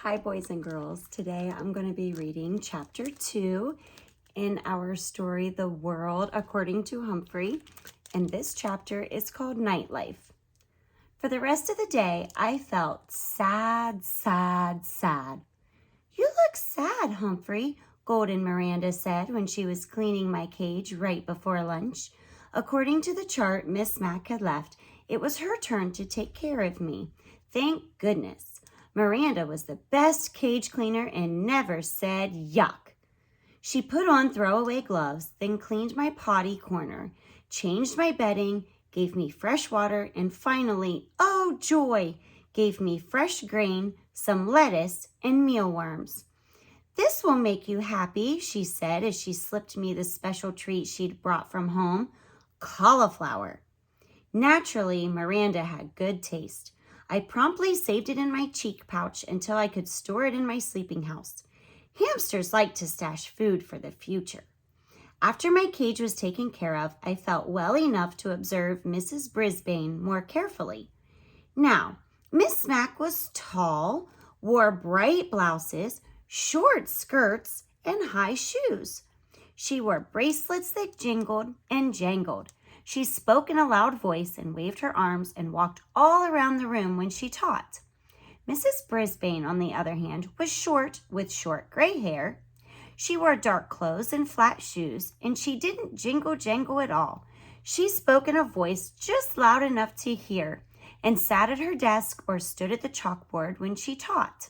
Hi, boys and girls. Today I'm going to be reading chapter 2 in our story, The World According to Humphrey. And this chapter is called Nightlife. For the rest of the day, I felt sad, sad, sad. You look sad, Humphrey, Golden Miranda said when she was cleaning my cage right before lunch. According to the chart Miss Mac had left, it was her turn to take care of me. Thank goodness. Miranda was the best cage cleaner and never said yuck. She put on throwaway gloves, then cleaned my potty corner, changed my bedding, gave me fresh water, and finally, oh joy, gave me fresh grain, some lettuce, and mealworms. This will make you happy, she said as she slipped me the special treat she'd brought from home, cauliflower. Naturally, Miranda had good taste. I promptly saved it in my cheek pouch until I could store it in my sleeping house. Hamsters like to stash food for the future. After my cage was taken care of, I felt well enough to observe Mrs. Brisbane more carefully. Now, Miss Mac was tall, wore bright blouses, short skirts, and high shoes. She wore bracelets that jingled and jangled. She spoke in a loud voice and waved her arms and walked all around the room when she taught. Mrs. Brisbane, on the other hand, was short with short gray hair. She wore dark clothes and flat shoes, and she didn't jingle-jangle at all. She spoke in a voice just loud enough to hear and sat at her desk or stood at the chalkboard when she taught.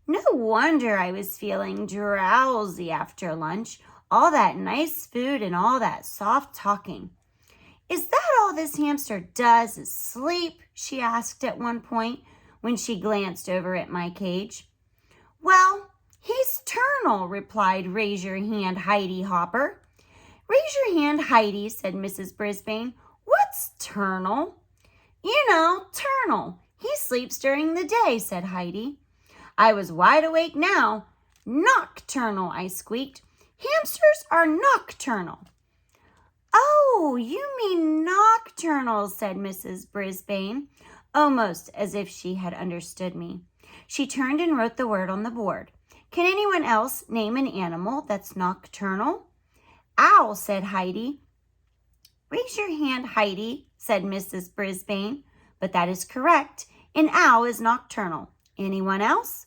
No wonder I was feeling drowsy after lunch, all that nice food and all that soft talking. Is that all this hamster does is sleep? She asked at one point when she glanced over at my cage. Well, he's turnal, replied Raise Your Hand Heidi Hopper. Raise your hand, Heidi, said Mrs. Brisbane. What's turnal? You know, turnal. He sleeps during the day, said Heidi. I was wide awake now. Nocturnal, I squeaked. Hamsters are nocturnal. Oh, you mean nocturnal, said Mrs. Brisbane, almost as if she had understood me. She turned and wrote the word on the board. Can anyone else name an animal that's nocturnal? Owl, said Heidi. Raise your hand, Heidi, said Mrs. Brisbane. But that is correct. An owl is nocturnal. Anyone else?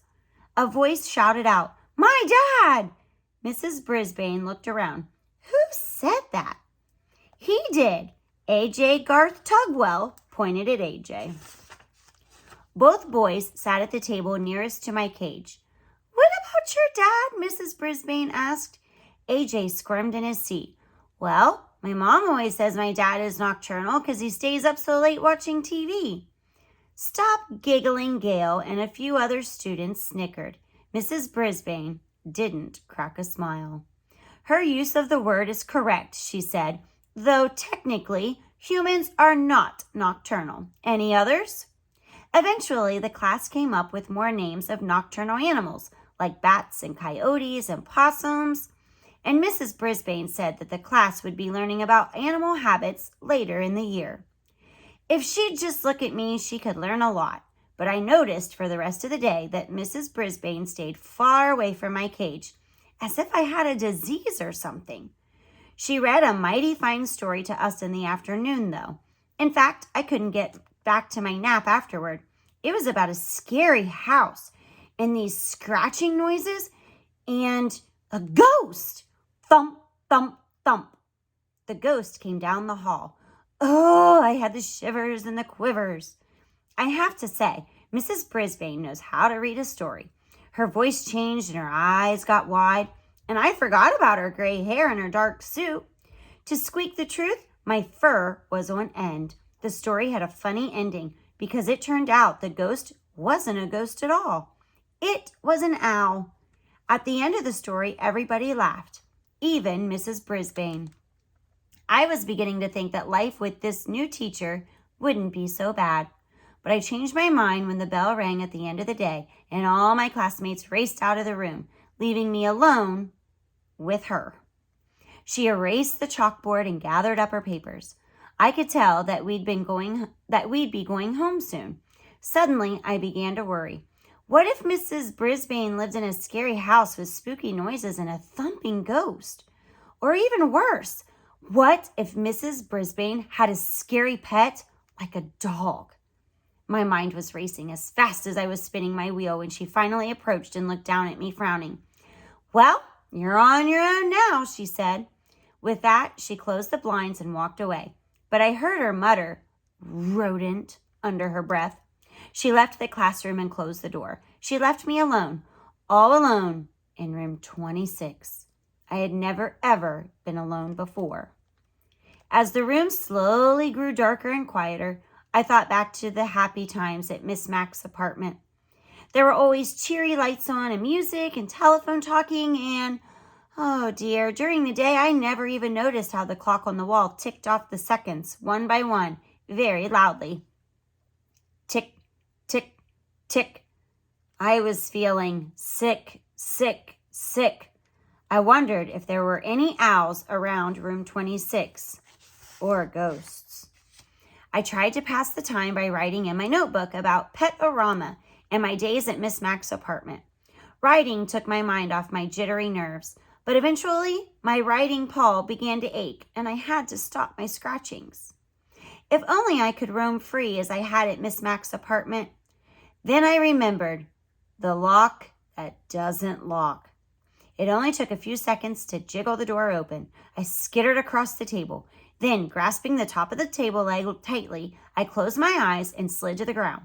A voice shouted out, My dad! Mrs. Brisbane looked around. Who said that? He did. A.J. Garth Tugwell pointed at A.J. Both boys sat at the table nearest to my cage. What about your dad? Mrs. Brisbane asked. A.J. squirmed in his seat. Well, my mom always says my dad is nocturnal because he stays up so late watching TV. Stop giggling, Gail, and a few other students snickered. Mrs. Brisbane didn't crack a smile. Her use of the word is correct, she said, though technically humans are not nocturnal. Any others? Eventually, the class came up with more names of nocturnal animals, like bats and coyotes and possums, and Mrs. Brisbane said that the class would be learning about animal habits later in the year. If she'd just look at me, she could learn a lot, but I noticed for the rest of the day that Mrs. Brisbane stayed far away from my cage, as if I had a disease or something. She read a mighty fine story to us in the afternoon, though. In fact, I couldn't get back to my nap afterward. It was about a scary house and these scratching noises and a ghost. Thump, thump, thump. The ghost came down the hall. Oh, I had the shivers and the quivers. I have to say, Mrs. Brisbane knows how to read a story. Her voice changed and her eyes got wide, and I forgot about her gray hair and her dark suit. To squeak the truth, my fur was on end. The story had a funny ending because it turned out the ghost wasn't a ghost at all. It was an owl. At the end of the story, everybody laughed, even Mrs. Brisbane. I was beginning to think that life with this new teacher wouldn't be so bad. But I changed my mind when the bell rang at the end of the day and all my classmates raced out of the room, leaving me alone with her. She erased the chalkboard and gathered up her papers. I could tell that we'd be going home soon. Suddenly, I began to worry. What if Mrs. Brisbane lived in a scary house with spooky noises and a thumping ghost? Or even worse, what if Mrs. Brisbane had a scary pet like a dog? My mind was racing as fast as I was spinning my wheel when she finally approached and looked down at me, frowning. Well, you're on your own now, she said. With that, she closed the blinds and walked away. But I heard her mutter, "Rodent," under her breath. She left the classroom and closed the door. She left me alone, all alone, in room 26. I had never, ever been alone before. As the room slowly grew darker and quieter, I thought back to the happy times at Miss Mack's apartment. There were always cheery lights on and music and telephone talking and, oh dear, during the day I never even noticed how the clock on the wall ticked off the seconds, one by one, very loudly. Tick, tick, tick. I was feeling sick, sick, sick. I wondered if there were any owls around room 26 or ghosts. I tried to pass the time by writing in my notebook about pet-orama and my days at Miss Mack's apartment. Writing took my mind off my jittery nerves, but eventually my writing paw began to ache and I had to stop my scratchings. If only I could roam free as I had at Miss Mack's apartment. Then I remembered the lock that doesn't lock. It only took a few seconds to jiggle the door open. I skittered across the table. Then, grasping the top of the table leg tightly, I closed my eyes and slid to the ground.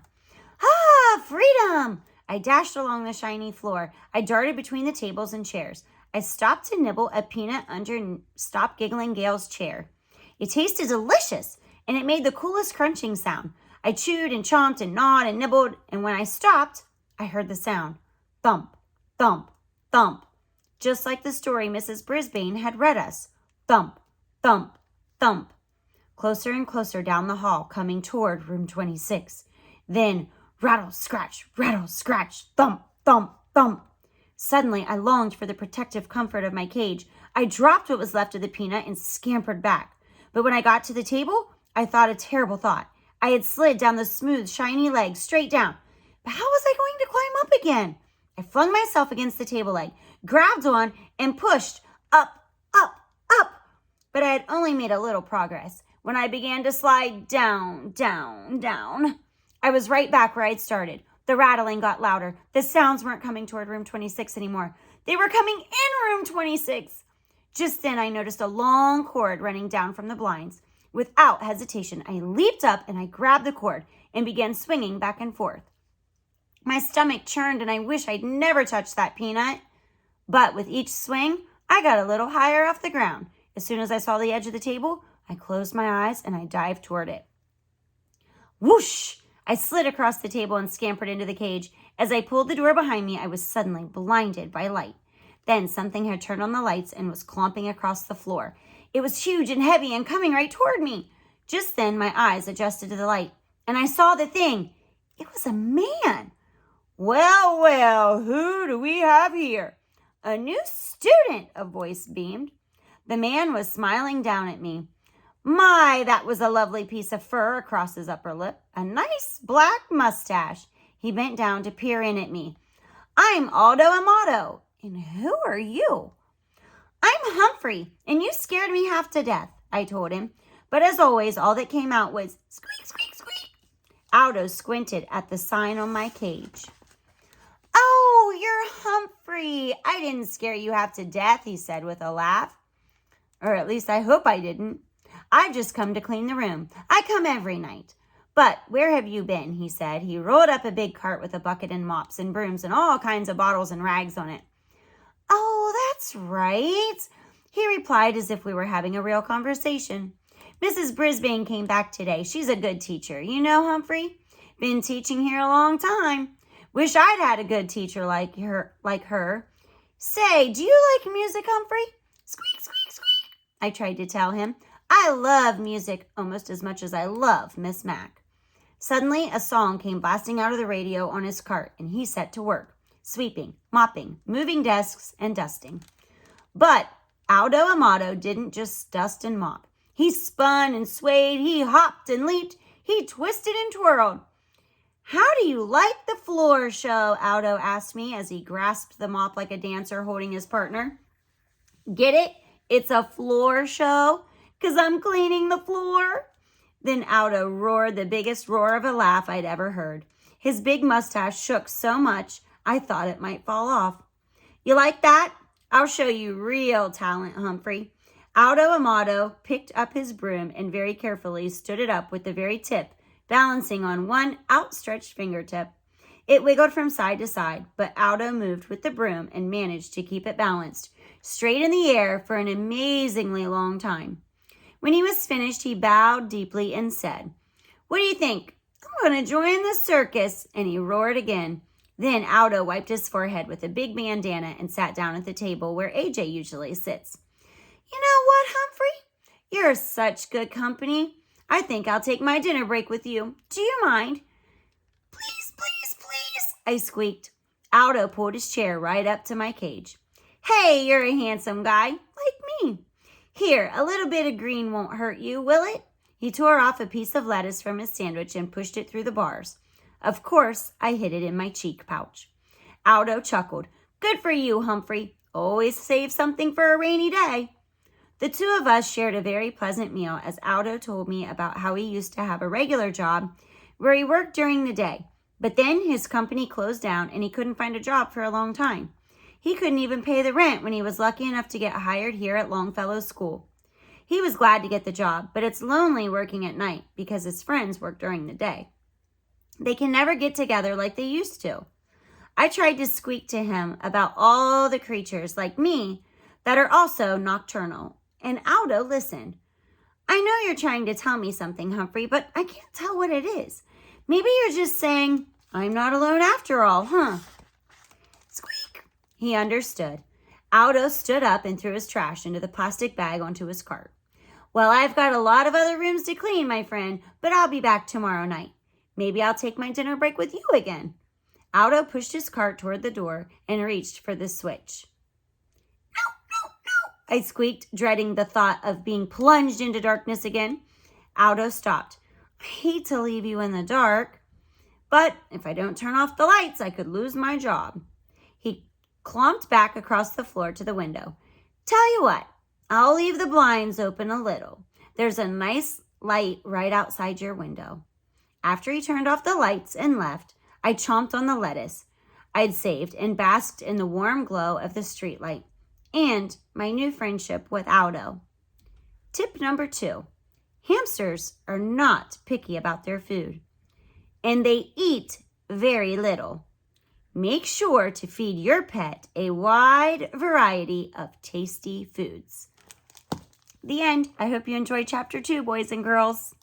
Ah, freedom! I dashed along the shiny floor. I darted between the tables and chairs. I stopped to nibble a peanut under Stop Giggling Gail's chair. It tasted delicious, and it made the coolest crunching sound. I chewed and chomped and gnawed and nibbled, and when I stopped, I heard the sound. Thump, thump, thump. Just like the story Mrs. Brisbane had read us. Thump, thump, thump. Closer and closer down the hall, coming toward room 26. Then, rattle, scratch, thump, thump, thump. Suddenly, I longed for the protective comfort of my cage. I dropped what was left of the peanut and scampered back. But when I got to the table, I thought a terrible thought. I had slid down the smooth, shiny leg straight down. But how was I going to climb up again? I flung myself against the table leg, grabbed on, and pushed up, up, up. But I had only made a little progress when I began to slide down, down, down. I was right back where I'd started. The rattling got louder. The sounds weren't coming toward room 26 anymore. They were coming in room 26. Just then, I noticed a long cord running down from the blinds. Without hesitation, I leaped up and I grabbed the cord and began swinging back and forth. My stomach churned and I wish I'd never touched that peanut. But with each swing, I got a little higher off the ground. As soon as I saw the edge of the table, I closed my eyes and I dived toward it. Whoosh! I slid across the table and scampered into the cage. As I pulled the door behind me, I was suddenly blinded by light. Then something had turned on the lights and was clomping across the floor. It was huge and heavy and coming right toward me. Just then, my eyes adjusted to the light, and I saw the thing. It was a man. Well, well, who do we have here? A new student, a voice beamed. The man was smiling down at me. My, that was a lovely piece of fur across his upper lip. A nice black mustache. He bent down to peer in at me. I'm Aldo Amato. And who are you? I'm Humphrey, and you scared me half to death, I told him. But as always, all that came out was squeak, squeak, squeak. Aldo squinted at the sign on my cage. Oh, you're Humphrey. I didn't scare you half to death, he said with a laugh. Or at least I hope I didn't. I've just come to clean the room. I come every night. But where have you been, he said. He rolled up a big cart with a bucket and mops and brooms and all kinds of bottles and rags on it. Oh, that's right, he replied as if we were having a real conversation. Mrs. Brisbane came back today. She's a good teacher. You know, Humphrey? Been teaching here a long time. Wish I'd had a good teacher like her. Say, do you like music, Humphrey? Squeak, squeak, squeak. I tried to tell him. I love music almost as much as I love Miss Mack. Suddenly, a song came blasting out of the radio on his cart, and he set to work, sweeping, mopping, moving desks, and dusting. But Aldo Amato didn't just dust and mop. He spun and swayed, he hopped and leaped, he twisted and twirled. How do you like the floor show? Aldo asked me as he grasped the mop like a dancer holding his partner. Get it? It's a floor show? 'Cause I'm cleaning the floor? Then Aldo roared the biggest roar of a laugh I'd ever heard. His big mustache shook so much I thought it might fall off. You like that? I'll show you real talent, Humphrey. Aldo Amato picked up his broom and very carefully stood it up with the very tip, balancing on one outstretched fingertip. It wiggled from side to side, but Aldo moved with the broom and managed to keep it balanced straight in the air for an amazingly long time. When he was finished, he bowed deeply and said, "What do you think? I'm going to join the circus." And he roared again. Then Aldo wiped his forehead with a big bandana and sat down at the table where AJ usually sits. You know what, Humphrey? You're such good company. I think I'll take my dinner break with you. Do you mind? Please, please, please, I squeaked. Aldo pulled his chair right up to my cage. Hey, you're a handsome guy, like me. Here, a little bit of green won't hurt you, will it? He tore off a piece of lettuce from his sandwich and pushed it through the bars. Of course, I hid it in my cheek pouch. Aldo chuckled. Good for you, Humphrey. Always save something for a rainy day. The two of us shared a very pleasant meal as Aldo told me about how he used to have a regular job where he worked during the day. But then his company closed down and he couldn't find a job for a long time. He couldn't even pay the rent when he was lucky enough to get hired here at Longfellow's school. He was glad to get the job, but it's lonely working at night because his friends work during the day. They can never get together like they used to. I tried to squeak to him about all the creatures like me that are also nocturnal, and Aldo listened. I know you're trying to tell me something, Humphrey, but I can't tell what it is. Maybe you're just saying, I'm not alone after all, huh? Squeak. He understood. Aldo stood up and threw his trash into the plastic bag onto his cart. Well, I've got a lot of other rooms to clean, my friend, but I'll be back tomorrow night. Maybe I'll take my dinner break with you again. Aldo pushed his cart toward the door and reached for the switch. No, no, no, I squeaked, dreading the thought of being plunged into darkness again. Aldo stopped. I hate to leave you in the dark, but if I don't turn off the lights, I could lose my job. He clomped back across the floor to the window. Tell you what, I'll leave the blinds open a little. There's a nice light right outside your window. After he turned off the lights and left, I chomped on the lettuce I'd saved and basked in the warm glow of the streetlight and my new friendship with Aldo. Tip number 2. Hamsters are not picky about their food, and they eat very little. Make sure to feed your pet a wide variety of tasty foods. The end. I hope you enjoyed chapter 2, boys and girls.